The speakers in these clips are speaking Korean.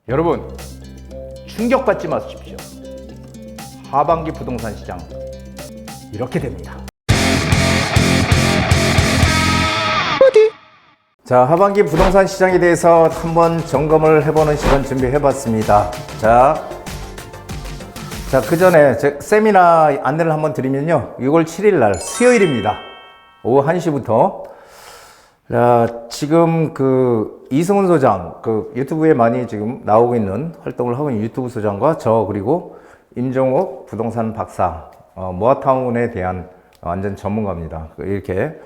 여러분, 충격받지 마십시오. 하반기 부동산 시장 이렇게 됩니다. 자, 하반기 부동산 시장에 대해서 한번 점검을 해보는 시간 준비해봤습니다. 자, 그 전에 세미나 안내를 한번 드리면요, 6월 7일 날 수요일입니다. 오후 1시부터 지금 이승훈 소장, 유튜브에 많이 지금 나오고 있는 활동을 하고 있는 유튜브 소장과 저, 그리고 임종옥 부동산 박사, 모아타운에 대한 완전 전문가입니다. 이렇게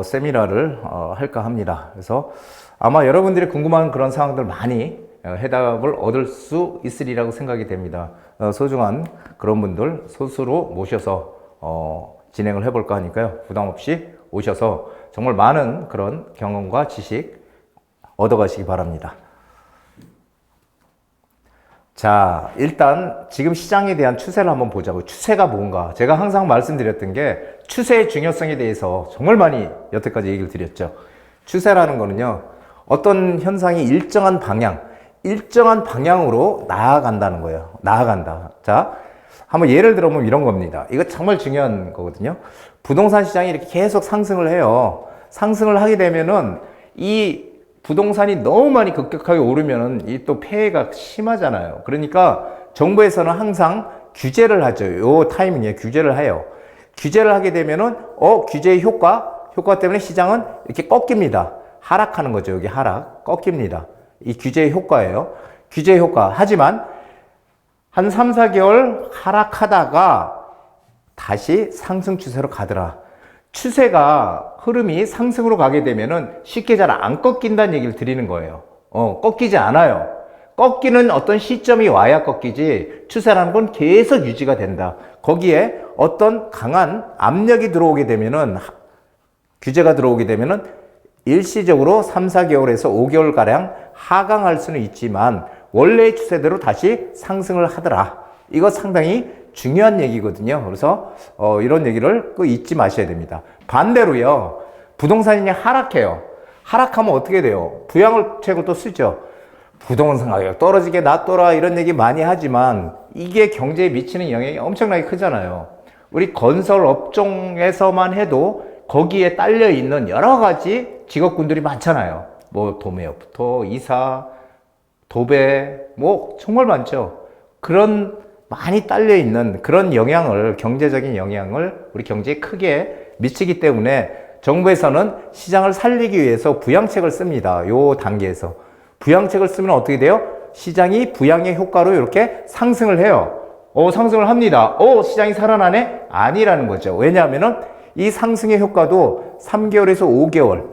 세미나를 할까 합니다. 그래서 아마 여러분들이 궁금한 그런 사항들 많이 해답을 얻을 수 있으리라고 생각이 됩니다. 소중한 그런 분들 소수로 모셔서 진행을 해볼까 하니까요, 부담 없이 오셔서 정말 많은 그런 경험과 지식 얻어가시기 바랍니다. 자, 일단 지금 시장에 대한 추세를 한번 보자고요. 추세가 뭔가. 제가 항상 말씀드렸던 게 추세의 중요성에 대해서 정말 많이 여태까지 얘기를 드렸죠. 추세라는 거는요, 어떤 현상이 일정한 방향으로 나아간다는 거예요. 나아간다. 자, 한번 예를 들어보면 이런 겁니다. 이거 정말 중요한 거거든요. 부동산 시장이 이렇게 계속 상승을 해요. 상승을 하게 되면은 이 부동산이 너무 많이 급격하게 오르면은 이 또 폐해가 심하잖아요. 그러니까 정부에서는 항상 규제를 하죠. 요 타이밍에 규제를 해요. 규제를 하게 되면은 규제의 효과 때문에 시장은 이렇게 꺾입니다. 하락하는 거죠. 여기 하락, 꺾입니다. 이 규제의 효과예요. 규제의 효과. 하지만 한 3, 4개월 하락하다가 다시 상승 추세로 가더라. 추세가 흐름이 상승으로 가게 되면은 쉽게 잘 안 꺾인다는 얘기를 드리는 거예요. 꺾이지 않아요. 꺾이는 어떤 시점이 와야 꺾이지, 추세라는 건 계속 유지가 된다. 거기에 어떤 강한 압력이 들어오게 되면은, 규제가 들어오게 되면은 일시적으로 3, 4개월에서 5개월가량 하강할 수는 있지만 원래의 추세대로 다시 상승을 하더라. 이거 상당히 중요한 얘기거든요. 그래서 이런 얘기를 꼭 잊지 마셔야 됩니다. 반대로요, 부동산이 하락해요. 하락하면 어떻게 돼요? 부양책을 또 쓰죠. 부동산 가격 떨어지게 놔둬라, 이런 얘기 많이 하지만 이게 경제에 미치는 영향이 엄청나게 크잖아요. 우리 건설 업종에서만 해도 거기에 딸려 있는 여러 가지 직업군들이 많잖아요. 뭐 도매업부터 이사, 도배, 뭐 정말 많죠. 그런 많이 딸려 있는 그런 영향을, 경제적인 영향을 우리 경제에 크게 미치기 때문에 정부에서는 시장을 살리기 위해서 부양책을 씁니다. 요 단계에서. 부양책을 쓰면 어떻게 돼요? 시장이 부양의 효과로 이렇게 상승을 해요. 상승을 합니다. 시장이 살아나네? 아니라는 거죠. 왜냐하면은 이 상승의 효과도 3개월에서 5개월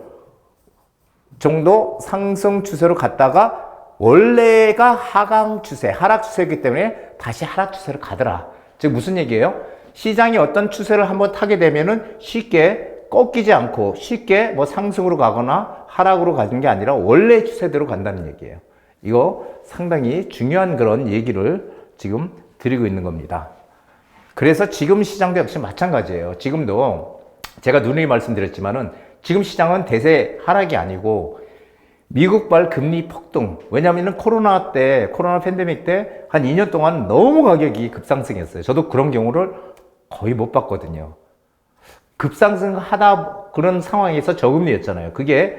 정도 상승 추세로 갔다가 원래가 하강 추세, 하락 추세이기 때문에 다시 하락 추세로 가더라. 즉 무슨 얘기예요? 시장이 어떤 추세를 한번 타게 되면은 쉽게 꺾이지 않고 쉽게 뭐 상승으로 가거나 하락으로 가는 게 아니라 원래 추세대로 간다는 얘기예요. 이거 상당히 중요한 그런 얘기를 지금 드리고 있는 겁니다. 그래서 지금 시장도 역시 마찬가지예요. 지금도 제가 누누이 말씀드렸지만은 지금 시장은 대세 하락이 아니고 미국발 금리 폭등. 왜냐하면 코로나 팬데믹 때 한 2년 동안 너무 가격이 급상승했어요. 저도 그런 경우를 거의 못 봤거든요. 급상승하다 그런 상황에서 저금리였잖아요. 그게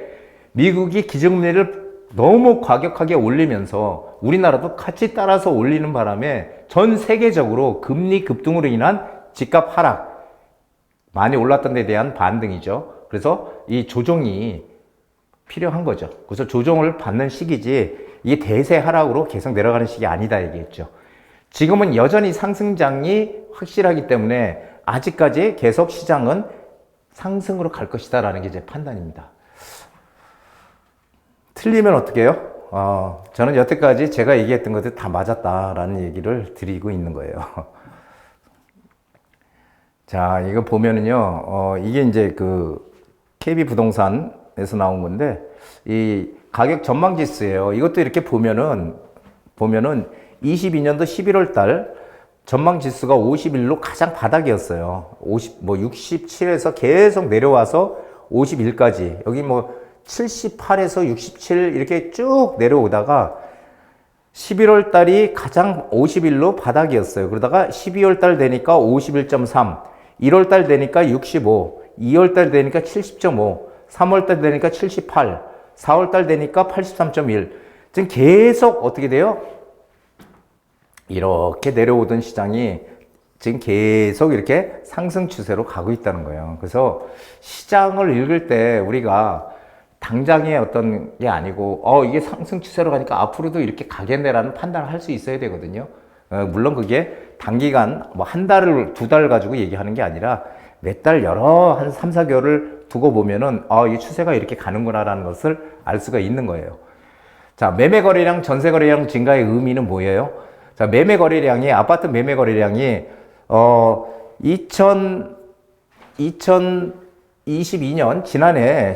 미국이 기준금리를 너무 과격하게 올리면서 우리나라도 같이 따라서 올리는 바람에 전 세계적으로 금리 급등으로 인한 집값 하락, 많이 올랐던 데 대한 반등이죠. 그래서 이 조정이 필요한 거죠. 그래서 조정을 받는 시기지 이게 대세 하락으로 계속 내려가는 시기 아니다 얘기했죠. 지금은 여전히 상승장이 확실하기 때문에 아직까지 계속 시장은 상승으로 갈 것이다 라는 게 제 판단입니다. 틀리면 어떻게 해요? 저는 여태까지 제가 얘기했던 것들 다 맞았다라는 얘기를 드리고 있는 거예요. 자, 이거 보면은요, 이게 이제 KB 부동산에서 나온 건데, 이 가격 전망 지수예요. 이것도 이렇게 보면은 22년도 11월 달 전망 지수가 51로 가장 바닥이었어요. 67에서 계속 내려와서 51까지. 여기 78에서 67 이렇게 쭉 내려오다가 11월 달이 가장 50일로 바닥이었어요. 그러다가 12월 달 되니까 51.3, 1월 달 되니까 65, 2월 달 되니까 70.5, 3월 달 되니까 78, 4월 달 되니까 83.1. 지금 계속 어떻게 돼요? 이렇게 내려오던 시장이 지금 계속 이렇게 상승 추세로 가고 있다는 거예요. 그래서 시장을 읽을 때 우리가 당장의 어떤 게 아니고, 이게 상승 추세로 가니까 앞으로도 이렇게 가겠네라는 판단을 할 수 있어야 되거든요. 물론 그게 단기간, 뭐 한 달을, 두 달 가지고 얘기하는 게 아니라 몇 달, 한 3, 4개월을 두고 보면은, 이 추세가 이렇게 가는구나라는 것을 알 수가 있는 거예요. 자, 매매 거래량, 전세 거래량 증가의 의미는 뭐예요? 자, 매매 거래량이, 아파트 매매 거래량이, 2022년, 지난해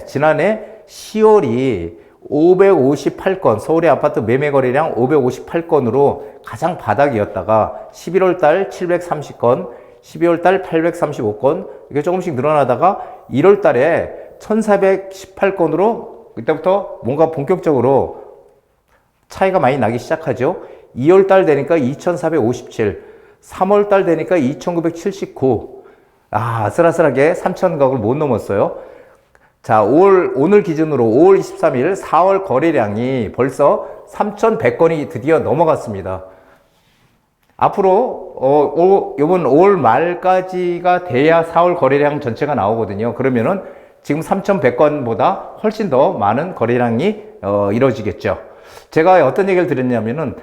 10월이 558건, 서울의 아파트 매매 거래량 558건으로 가장 바닥이었다가 11월 달 730건, 12월 달 835건, 이게 조금씩 늘어나다가 1월 달에 1418건으로 그때부터 뭔가 본격적으로 차이가 많이 나기 시작하죠. 2월 달 되니까 2457, 3월 달 되니까 2979. 아슬아슬하게 3,000각을 못 넘었어요. 자, 오늘 기준으로 5월 23일 4월 거래량이 벌써 3,100건이 드디어 넘어갔습니다. 앞으로 이번 5월 말까지가 돼야 4월 거래량 전체가 나오거든요. 그러면은 지금 3,100건보다 훨씬 더 많은 거래량이 이루어지겠죠. 제가 어떤 얘기를 드렸냐면은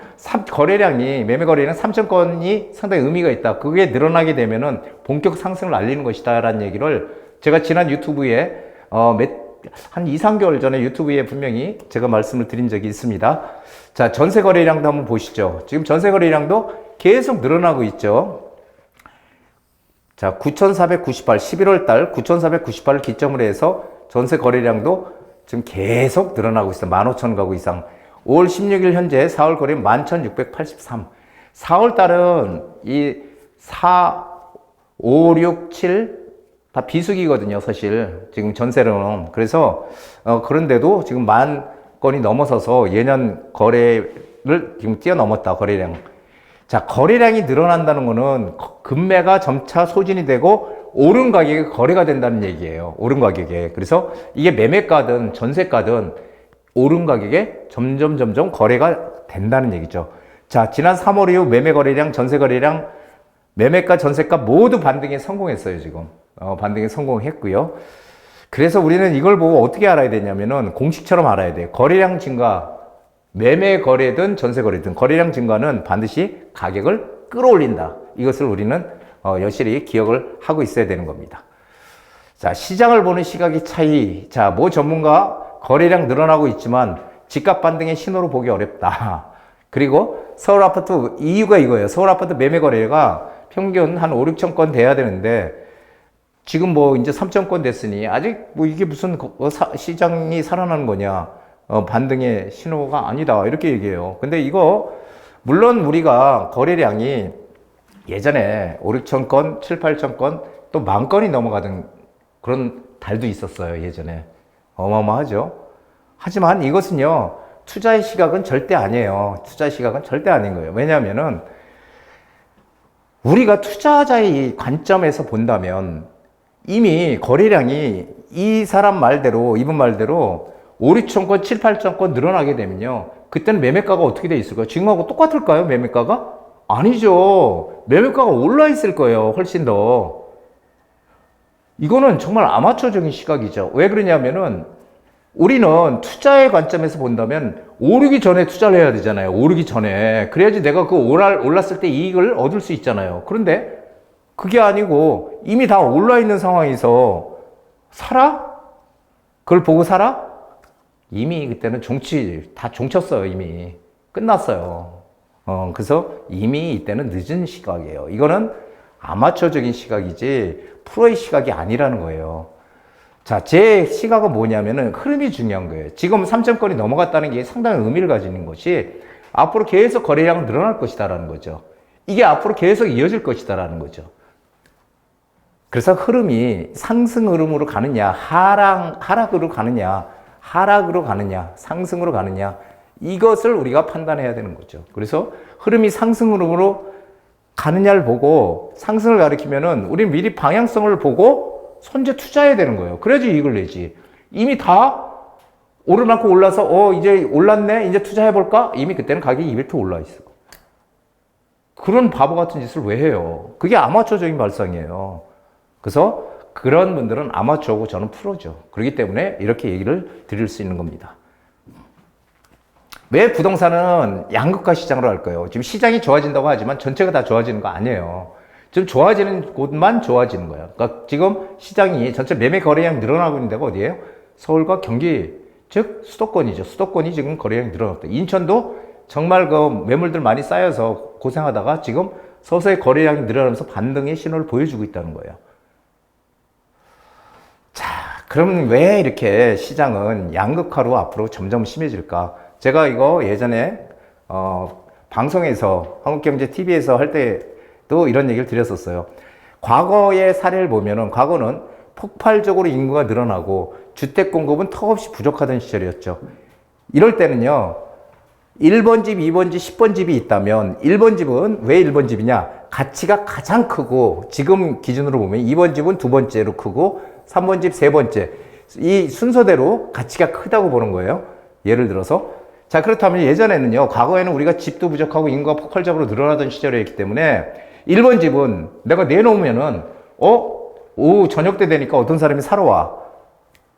거래량이, 매매 거래량 3,000건이 상당히 의미가 있다. 그게 늘어나게 되면은 본격 상승을 알리는 것이다 라는 얘기를 제가 지난 유튜브에 한 2, 3개월 전에 유튜브에 분명히 제가 말씀을 드린 적이 있습니다. 자, 전세 거래량도 한번 보시죠. 지금 전세 거래량도 계속 늘어나고 있죠. 자, 9,498, 11월 달 9,498을 기점으로 해서 전세 거래량도 지금 계속 늘어나고 있어요. 15,000가구 이상. 5월 16일 현재 4월 거래 11,683. 4월 달은 이 4, 5, 6, 7 다 비수기거든요, 사실. 지금 전세로는. 그래서, 그런데도 지금 10,000건이 넘어서서 예년 거래를 지금 뛰어넘었다, 거래량. 자, 거래량이 늘어난다는 거는 금매가 점차 소진이 되고 오른 가격에 거래가 된다는 얘기예요. 오른 가격에. 그래서 이게 매매가든 전세가든 오른 가격에 점점 거래가 된다는 얘기죠. 자, 지난 3월 이후 매매 거래량, 전세 거래량, 매매가, 전세가 모두 반등에 성공했어요, 지금. 반등에 성공했고요. 그래서 우리는 이걸 보고 어떻게 알아야 되냐면은 공식처럼 알아야 돼요. 거래량 증가, 매매 거래든 전세 거래든 거래량 증가는 반드시 가격을 끌어올린다. 이것을 우리는 여실히 기억을 하고 있어야 되는 겁니다. 자, 시장을 보는 시각의 차이. 자, 뭐 전문가 거래량 늘어나고 있지만 집값 반등의 신호로 보기 어렵다. 그리고 서울 아파트, 이유가 이거예요. 서울 아파트 매매 거래가 평균 한 5, 6천 건 돼야 되는데 지금 뭐 이제 3천 건 됐으니 아직 뭐 이게 무슨 시장이 살아나는 거냐. 반등의 신호가 아니다. 이렇게 얘기해요. 근데 이거 물론 우리가 거래량이 예전에 5, 6천 건, 7, 8천 건, 또 10,000건이 넘어가던 그런 달도 있었어요. 예전에. 어마어마하죠. 하지만 이것은요, 투자의 시각은 절대 아니에요. 투자의 시각은 절대 아닌 거예요. 왜냐하면은 우리가 투자자의 관점에서 본다면 이미 거래량이 이 사람 말대로, 이분 말대로 5, 6천 건, 7, 8천 건 늘어나게 되면요. 그때는 매매가가 어떻게 돼 있을까요? 지금하고 똑같을까요? 매매가가? 아니죠. 매매가가 올라 있을 거예요. 훨씬 더. 이거는 정말 아마추어적인 시각이죠. 왜 그러냐면은 우리는 투자의 관점에서 본다면 오르기 전에 투자를 해야 되잖아요. 오르기 전에. 그래야지 내가 그 올랐을 때 이익을 얻을 수 있잖아요. 그런데 그게 아니고 이미 다 올라 있는 상황에서 사라? 그걸 보고 사라? 이미 그때는 다 종쳤어요. 이미. 끝났어요. 그래서 이미 이때는 늦은 시각이에요. 이거는 아마추어적인 시각이지 프로의 시각이 아니라는 거예요. 자, 제 시각은 뭐냐면은 흐름이 중요한 거예요. 지금 3,000건이 넘어갔다는 게 상당히 의미를 가지는 것이 앞으로 계속 거래량은 늘어날 것이다라는 거죠. 이게 앞으로 계속 이어질 것이다라는 거죠. 그래서 흐름이 상승 흐름으로 가느냐, 하락으로 가느냐, 상승으로 가느냐, 이것을 우리가 판단해야 되는 거죠. 그래서 흐름이 상승으로 가느냐를 보고 상승을 가리키면은 우리 미리 방향성을 보고 선제 투자해야 되는 거예요. 그래야지 이익을 내지. 이미 다 오를 만큼 올라서 이제 올랐네 이제 투자해볼까? 이미 그때는 가격이 200% 올라 있어. 그런 바보 같은 짓을 왜 해요? 그게 아마추어적인 발상이에요. 그래서 그런 분들은 아마추어고 저는 프로죠. 그렇기 때문에 이렇게 얘기를 드릴 수 있는 겁니다. 왜 부동산은 양극화 시장으로 할까요? 지금 시장이 좋아진다고 하지만 전체가 다 좋아지는 거 아니에요. 지금 좋아지는 곳만 좋아지는 거예요. 그러니까 지금 시장이 전체 매매 거래량이 늘어나고 있는 데가 어디예요? 서울과 경기, 즉 수도권이죠. 수도권이 지금 거래량이 늘어났다. 인천도 정말 그 매물들 많이 쌓여서 고생하다가 지금 서서히 거래량이 늘어나면서 반등의 신호를 보여주고 있다는 거예요. 자, 그럼 왜 이렇게 시장은 양극화로 앞으로 점점 심해질까? 제가 이거 예전에 방송에서 한국경제TV에서 할 때도 이런 얘기를 드렸었어요. 과거의 사례를 보면은 과거는 폭발적으로 인구가 늘어나고 주택 공급은 턱없이 부족하던 시절이었죠. 이럴 때는요, 1번 집, 2번 집, 10번 집이 있다면 1번 집은 왜 1번 집이냐? 가치가 가장 크고 지금 기준으로 보면 2번 집은 두 번째로 크고 3번 집 세 번째. 이 순서대로 가치가 크다고 보는 거예요. 예를 들어서. 자, 그렇다면 예전에는요, 과거에는 우리가 집도 부족하고 인구가 폭발적으로 늘어나던 시절이었기 때문에 1번 집은 내가 내놓으면은, 오후 저녁 때 되니까 어떤 사람이 사러 와.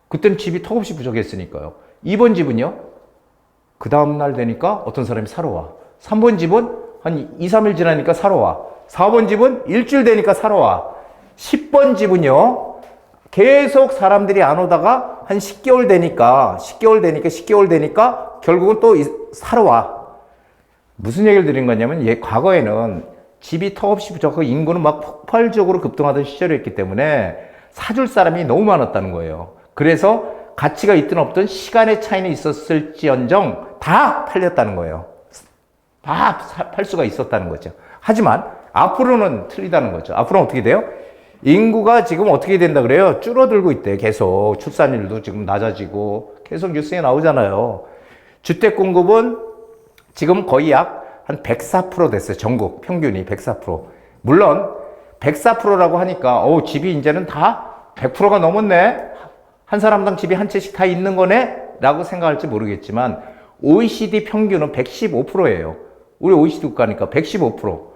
그때는 집이 턱없이 부족했으니까요. 2번 집은요, 그 다음날 되니까 어떤 사람이 사러 와. 3번 집은 한 2, 3일 지나니까 사러 와. 4번 집은 일주일 되니까 사러 와. 10번 집은요, 계속 사람들이 안 오다가 한 10개월 되니까 결국은 또 사러 와. 무슨 얘기를 드린 거냐면, 과거에는 집이 턱없이 부족하고 인구는 막 폭발적으로 급등하던 시절이었기 때문에 사줄 사람이 너무 많았다는 거예요. 그래서 가치가 있든 없든 시간의 차이는 있었을지언정 다 팔렸다는 거예요. 다 팔 수가 있었다는 거죠. 하지만 앞으로는 틀리다는 거죠. 앞으로는 어떻게 돼요? 인구가 지금 어떻게 된다 그래요? 줄어들고 있대. 계속 출산율도 지금 낮아지고 계속 뉴스에 나오잖아요. 주택 공급은 지금 거의 약 한 104% 됐어요. 전국 평균이 104%. 물론 104%라고 하니까 집이 이제는 다 100%가 넘었네. 한 사람당 집이 한 채씩 다 있는 거네? 라고 생각할지 모르겠지만 OECD 평균은 115%예요. 우리 OECD 국가니까 115%.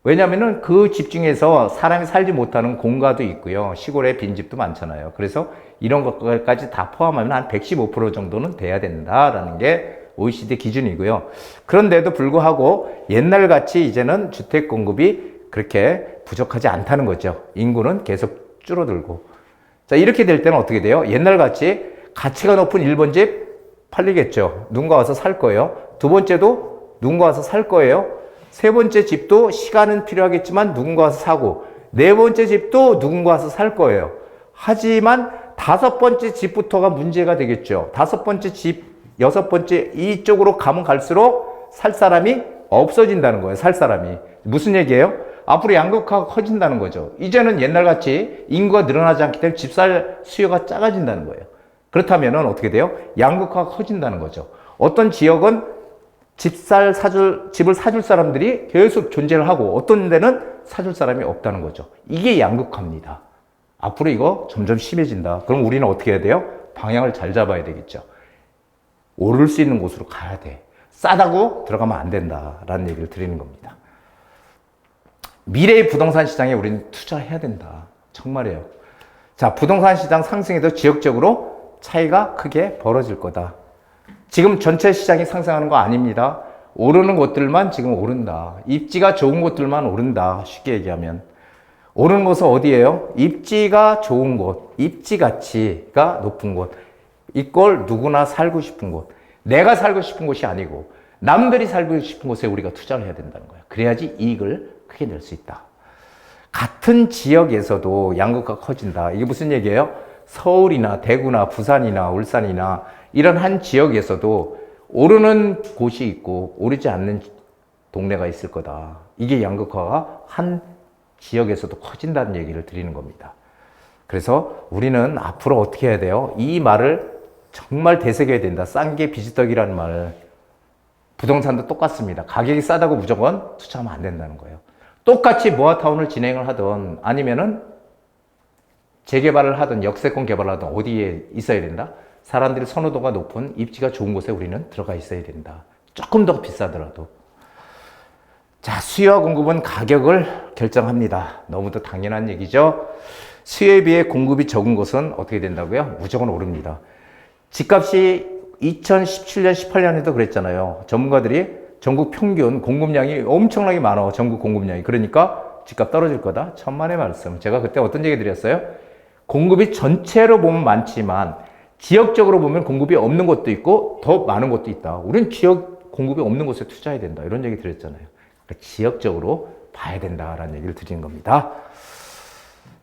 왜냐면은 그 집 중에서 사람이 살지 못하는 공가도 있고요. 시골에 빈집도 많잖아요. 그래서 이런 것까지 다 포함하면 한 115% 정도는 돼야 된다라는 게 OECD 기준이고요. 그런데도 불구하고 옛날같이 이제는 주택 공급이 그렇게 부족하지 않다는 거죠. 인구는 계속 줄어들고. 자, 이렇게 될 때는 어떻게 돼요? 옛날같이 가치가 높은 1번 집 팔리겠죠. 누군가 와서 살 거예요. 두 번째도 누군가 와서 살 거예요. 세 번째 집도 시간은 필요하겠지만 누군가 와서 사고, 네 번째 집도 누군가 와서 살 거예요. 하지만 다섯 번째 집부터가 문제가 되겠죠. 다섯 번째 집, 여섯 번째 이쪽으로 가면 갈수록 살 사람이 없어진다는 거예요. 살 사람이. 무슨 얘기예요? 앞으로 양극화가 커진다는 거죠. 이제는 옛날같이 인구가 늘어나지 않기 때문에 집살 수요가 작아진다는 거예요. 그렇다면 어떻게 돼요? 양극화가 커진다는 거죠. 어떤 지역은 집을 사줄 사람들이 계속 존재를 하고 어떤 데는 사줄 사람이 없다는 거죠. 이게 양극화입니다. 앞으로 이거 점점 심해진다. 그럼 우리는 어떻게 해야 돼요? 방향을 잘 잡아야 되겠죠. 오를 수 있는 곳으로 가야 돼. 싸다고 들어가면 안 된다라는 얘기를 드리는 겁니다. 미래의 부동산 시장에 우리는 투자해야 된다. 정말이에요. 자, 부동산 시장 상승에도 지역적으로 차이가 크게 벌어질 거다. 지금 전체 시장이 상승하는 거 아닙니다. 오르는 곳들만 지금 오른다. 입지가 좋은 곳들만 오른다. 쉽게 얘기하면. 오르는 곳은 어디예요? 입지가 좋은 곳, 입지 가치가 높은 곳. 이걸 누구나 살고 싶은 곳. 내가 살고 싶은 곳이 아니고 남들이 살고 싶은 곳에 우리가 투자를 해야 된다는 거예요. 그래야지 이익을 크게 낼 수 있다. 같은 지역에서도 양극화가 커진다. 이게 무슨 얘기예요? 서울이나 대구나 부산이나 울산이나 이런 한 지역에서도 오르는 곳이 있고 오르지 않는 동네가 있을 거다. 이게 양극화가 한 지역에서도 커진다는 얘기를 드리는 겁니다. 그래서 우리는 앞으로 어떻게 해야 돼요? 이 말을 정말 되새겨야 된다. 싼 게 비지떡이라는 말. 부동산도 똑같습니다. 가격이 싸다고 무조건 투자하면 안 된다는 거예요. 똑같이 모아타운을 진행을 하든 아니면은 재개발을 하든 역세권 개발을 하든 어디에 있어야 된다? 사람들이 선호도가 높은 입지가 좋은 곳에 우리는 들어가 있어야 된다. 조금 더 비싸더라도. 자, 수요와 공급은 가격을 결정합니다. 너무도 당연한 얘기죠. 수요에 비해 공급이 적은 곳은 어떻게 된다고요? 무조건 오릅니다. 집값이 2017년, 18년에도 그랬잖아요. 전문가들이 전국 평균 공급량이 엄청나게 많아. 전국 공급량이. 그러니까 집값 떨어질 거다. 천만의 말씀. 제가 그때 어떤 얘기 드렸어요? 공급이 전체로 보면 많지만 지역적으로 보면 공급이 없는 곳도 있고 더 많은 곳도 있다. 우린 지역 공급이 없는 곳에 투자해야 된다. 이런 얘기 드렸잖아요. 그러니까 지역적으로 봐야 된다라는 얘기를 드린 겁니다.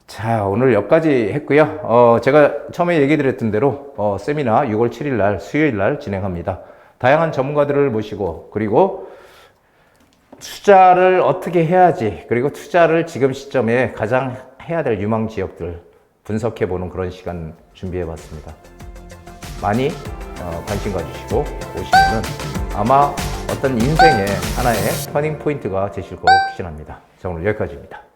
자, 오늘 여기까지 했고요. 제가 처음에 얘기 드렸던 대로 세미나 6월 7일 날 수요일 날 진행합니다. 다양한 전문가들을 모시고 그리고 투자를 어떻게 해야지 그리고 투자를 지금 시점에 가장 해야 될 유망 지역들 분석해보는 그런 시간 준비해봤습니다. 많이 관심 가주시고 오시면은 아마 어떤 인생의 하나의 터닝 포인트가 되실 거로 확신합니다. 자, 오늘 여기까지입니다.